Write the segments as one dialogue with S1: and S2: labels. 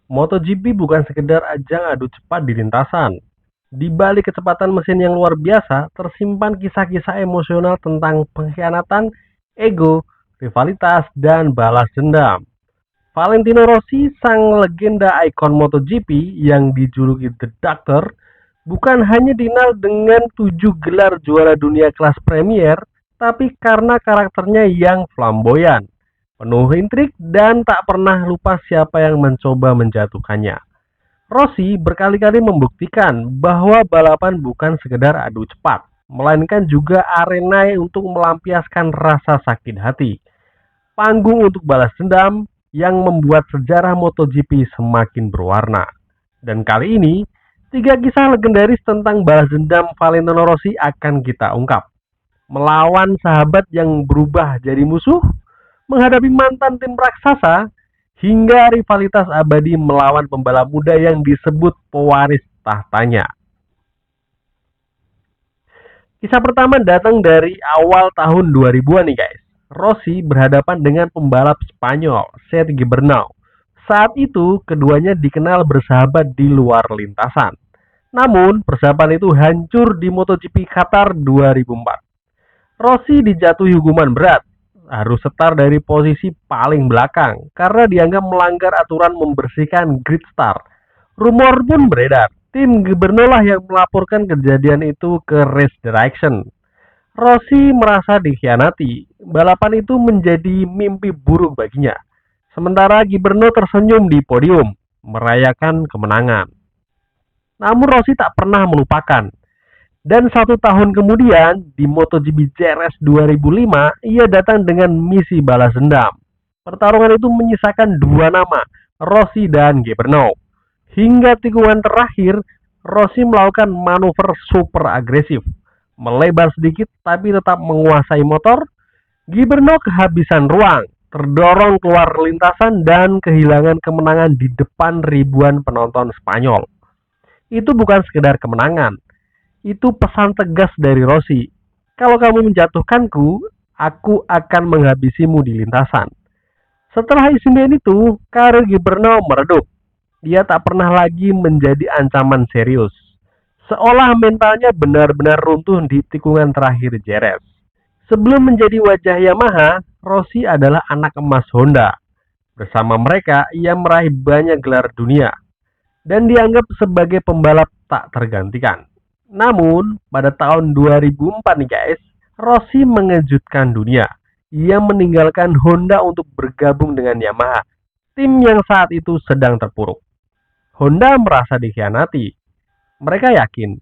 S1: MotoGP bukan sekedar ajang adu cepat di lintasan. Di balik kecepatan mesin yang luar biasa, tersimpan kisah-kisah emosional tentang pengkhianatan, ego, rivalitas, dan balas dendam. Valentino Rossi, sang legenda ikon MotoGP yang dijuluki The Doctor, bukan hanya dikenal dengan 7 gelar juara dunia kelas Premier, tapi karena karakternya yang flamboyan, penuh intrik, dan tak pernah lupa siapa yang mencoba menjatuhkannya. Rossi berkali-kali membuktikan bahwa balapan bukan sekedar adu cepat, melainkan juga arena untuk melampiaskan rasa sakit hati, panggung untuk balas dendam yang membuat sejarah MotoGP semakin berwarna. Dan kali ini, 3 kisah legendaris tentang balas dendam Valentino Rossi akan kita ungkap. Melawan sahabat yang berubah jadi musuh, menghadapi mantan tim raksasa, hingga rivalitas abadi melawan pembalap muda yang disebut pewaris tahtanya. Kisah pertama datang dari awal tahun 2000-an nih guys. Rossi berhadapan dengan pembalap Spanyol, Sergio Bernal. Saat itu, keduanya dikenal bersahabat di luar lintasan. Namun, persahabatan itu hancur di MotoGP Qatar 2004. Rossi dijatuhi hukuman berat, harus setar dari posisi paling belakang karena dianggap melanggar aturan membersihkan grid start. Rumor pun beredar, tim Gubernur lah yang melaporkan kejadian itu ke Race Direction. Rossi merasa dikhianati, balapan itu menjadi mimpi buruk baginya. Sementara Gubernur tersenyum di podium, merayakan kemenangan. Namun Rossi tak pernah melupakan. Dan 1 tahun kemudian, di MotoGP JRS 2005, ia datang dengan misi balas dendam. Pertarungan itu menyisakan 2 nama, Rossi dan Gubernur. Hingga tikungan terakhir, Rossi melakukan manuver super agresif, melebar sedikit tapi tetap menguasai motor. Gubernur kehabisan ruang, terdorong keluar lintasan dan kehilangan kemenangan di depan ribuan penonton Spanyol. Itu bukan sekedar kemenangan, itu pesan tegas dari Rossi. Kalau kamu menjatuhkanku, aku akan menghabisimu di lintasan. Setelah insiden itu, karir Gubernur meredup. Dia tak pernah lagi menjadi ancaman serius. Seolah mentalnya benar-benar runtuh di tikungan terakhir Jerez. Sebelum menjadi wajah Yamaha, Rossi adalah anak emas Honda. Bersama mereka, ia meraih banyak gelar dunia dan dianggap sebagai pembalap tak tergantikan. Namun, pada tahun 2004 nih guys, Rossi mengejutkan dunia. Ia meninggalkan Honda untuk bergabung dengan Yamaha, tim yang saat itu sedang terpuruk. Honda merasa dikhianati. Mereka yakin,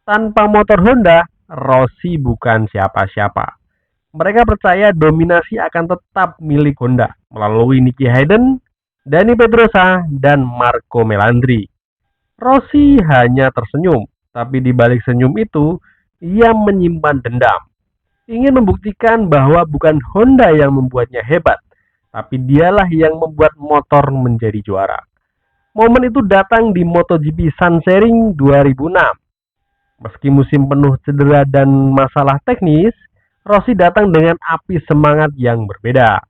S1: tanpa motor Honda, Rossi bukan siapa-siapa. Mereka percaya dominasi akan tetap milik Honda melalui Nicky Hayden, Dani Pedrosa, dan Marco Melandri. Rossi hanya tersenyum, tapi di balik senyum itu, ia menyimpan dendam. Ingin membuktikan bahwa bukan Honda yang membuatnya hebat, tapi dialah yang membuat motor menjadi juara. Momen itu datang di MotoGP Sansering 2006. Meski musim penuh cedera dan masalah teknis, Rossi datang dengan api semangat yang berbeda.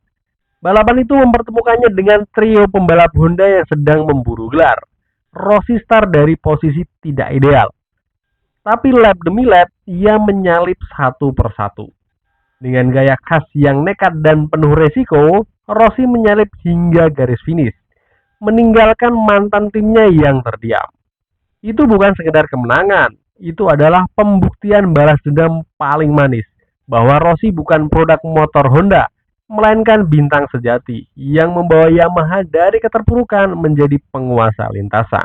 S1: Balapan itu mempertemukannya dengan trio pembalap Honda yang sedang memburu gelar. Rossi start dari posisi tidak ideal, tapi lap demi lap ia menyalip satu persatu. Dengan gaya khas yang nekat dan penuh resiko, Rossi menyalip hingga garis finish, meninggalkan mantan timnya yang terdiam. Itu bukan sekedar kemenangan, itu adalah pembuktian balas dendam paling manis bahwa Rossi bukan produk motor Honda, melainkan bintang sejati yang membawa Yamaha dari keterpurukan menjadi penguasa lintasan.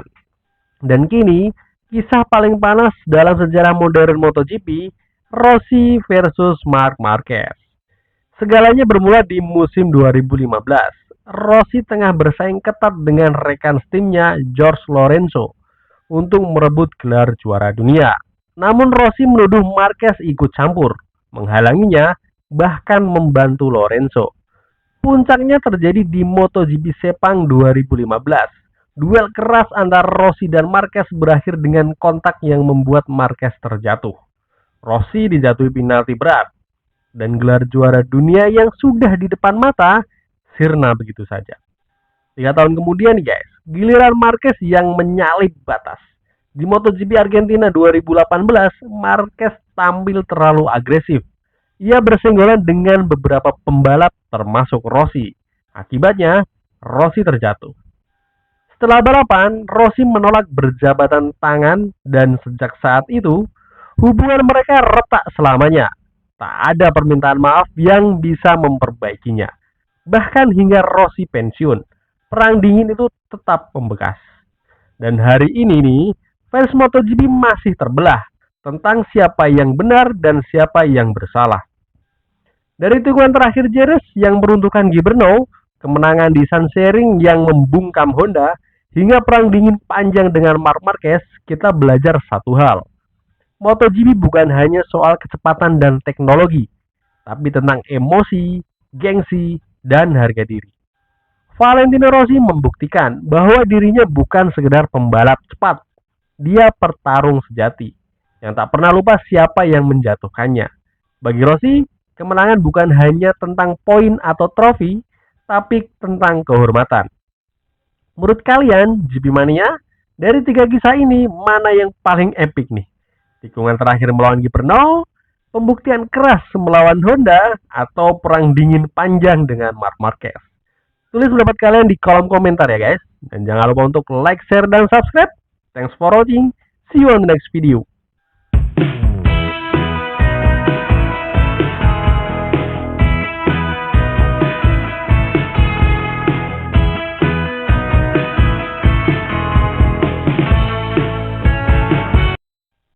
S1: Dan kini, kisah paling panas dalam sejarah modern MotoGP, Rossi versus Marc Marquez. Segalanya bermula di musim 2015. Rossi tengah bersaing ketat dengan rekan timnya George Lorenzo untuk merebut gelar juara dunia. Namun Rossi menuduh Marquez ikut campur, menghalanginya, bahkan membantu Lorenzo. Puncaknya terjadi di MotoGP Sepang 2015. Duel keras antara Rossi dan Marquez berakhir dengan kontak yang membuat Marquez terjatuh. Rossi dijatuhi penalti berat, dan gelar juara dunia yang sudah di depan mata sirna begitu saja. 3 tahun kemudian nih guys, Giliran Marquez yang menyalip batas. Di MotoGP Argentina 2018, Marquez tampil terlalu agresif. Ia bersenggolan dengan beberapa pembalap termasuk Rossi. Akibatnya, Rossi terjatuh. Setelah balapan, Rossi menolak berjabatan tangan dan sejak saat itu, hubungan mereka retak selamanya. Tak ada permintaan maaf yang bisa memperbaikinya. Bahkan hingga Rossi pensiun, perang dingin itu tetap membekas. Dan hari ini nih, fans MotoGP masih terbelah tentang siapa yang benar dan siapa yang bersalah. Dari tikungan terakhir Jerez yang meruntuhkan Gibernau, kemenangan di Sansering yang membungkam Honda, hingga perang dingin panjang dengan Marc Marquez, kita belajar satu hal. MotoGP bukan hanya soal kecepatan dan teknologi, tapi tentang emosi, gengsi, dan harga diri. Valentino Rossi membuktikan bahwa dirinya bukan sekedar pembalap cepat, dia petarung sejati yang tak pernah lupa siapa yang menjatuhkannya. Bagi Rossi, kemenangan bukan hanya tentang poin atau trofi, tapi tentang kehormatan. Menurut kalian, GP Mania, dari tiga kisah ini, mana yang paling epic nih? Tikungan terakhir melawan Gibernau, pembuktian keras melawan Honda, atau perang dingin panjang dengan Marc Marquez? Tulis pendapat kalian di kolom komentar ya guys. Dan jangan lupa untuk like, share, dan subscribe. Thanks for watching. See you on the next video.